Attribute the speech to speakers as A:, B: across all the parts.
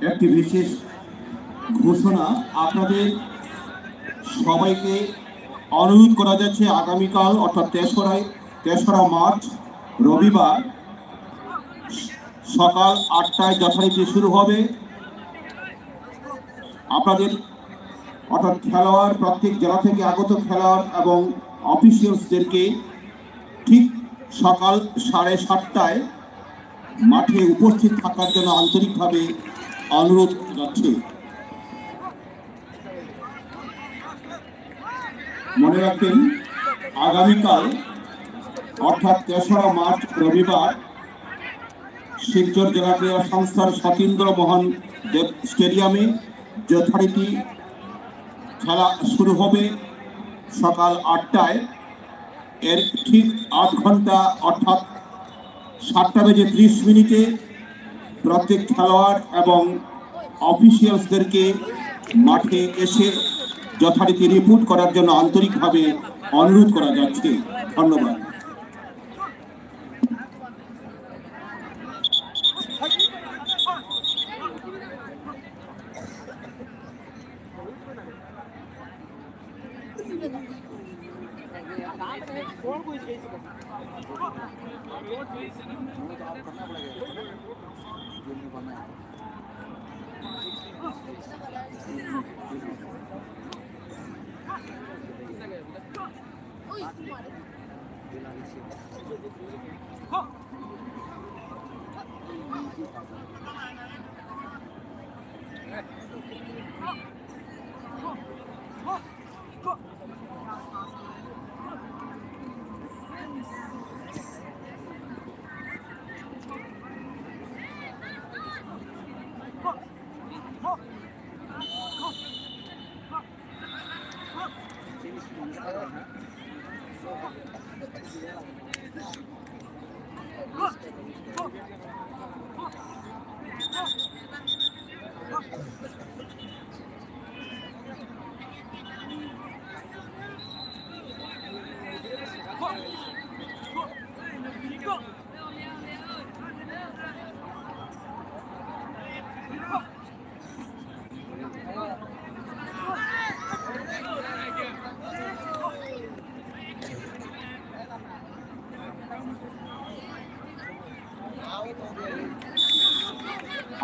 A: একটি বিশেষ ঘোষণা আপনাদের সবাইকে অনুরোধ করা যাচ্ছে আগামীকাল অর্থাৎ 3রা মার্চ রবিবার সকাল 8টায় যথারীতি শুরু হবে। আপনাদের অর্থাৎ খেলোয়াড় প্রত্যেক জেলা থেকে আগত খেলোয়াড় এবং অফিসিয়ালসদেরকে ঠিক সকাল 7:30টায় মাঠে উপস্থিত থাকার জন্য আন্তরিকভাবে অনুরোধ যাচ্ছে। মনে রাখবেন আগামীকাল অর্থাৎ 3রা মার্চ রবিবার শিলচর জেলা ক্রীড়া সংস্থার সতীন্দ্র মোহন দেব স্টেডিয়ামে যথারীতি খেলা শুরু হবে সকাল 8টায়। এর ঠিক 8 ঘন্টা অর্থাৎ 7:30 প্রত্যেক খেলোয়াড় এবং অফিসিয়ালসদেরকে মাঠে এসে যথারীতি রিপোর্ট করার জন্য আন্তরিকভাবে অনুরোধ করা যাচ্ছে। ধন্যবাদ।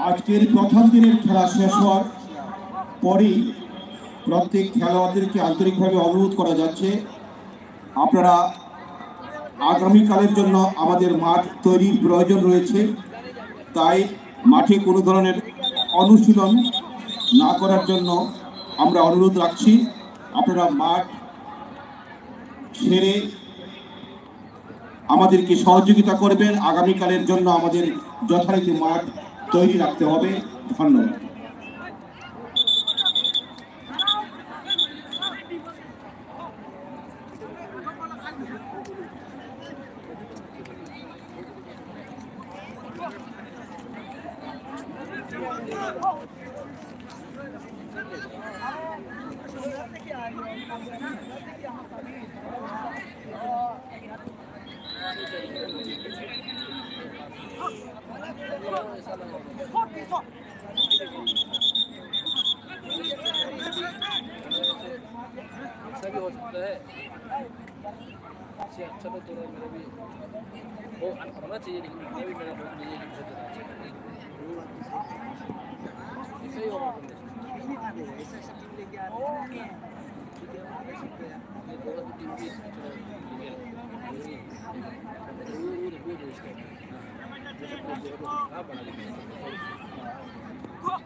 A: আজকের প্রথম দিনের খেলা শেষ হওয়ার পরেই প্রত্যেক খেলোয়াড়দেরকে আন্তরিকভাবে অনুরোধ করা যাচ্ছে আপনারা আগামীকালের জন্য আমাদের মাঠ তৈরির প্রয়োজন রয়েছে। তাই মাঠে কোনো ধরনের অনুশীলন না করার জন্য আমরা অনুরোধ রাখছি। আপনারা মাঠ ছেড়ে আমাদেরকে সহযোগিতা করবেন। আগামীকালের জন্য আমাদের যথারীতি মাঠ তৈরি রাখতে হবে। ধন্যবাদ।
B: ऐसा भी हो सकता है। इससे अच्छा तो थोड़ा मेरा भी वो होना चाहिए, लेकिन मैं भी मेरा बहुत नहीं है कि ऐसा ही होगा। ऐसा टीम लेके आ रहे हैं, ये थोड़ा सा टीम भी आप बना लीजिए। Huh?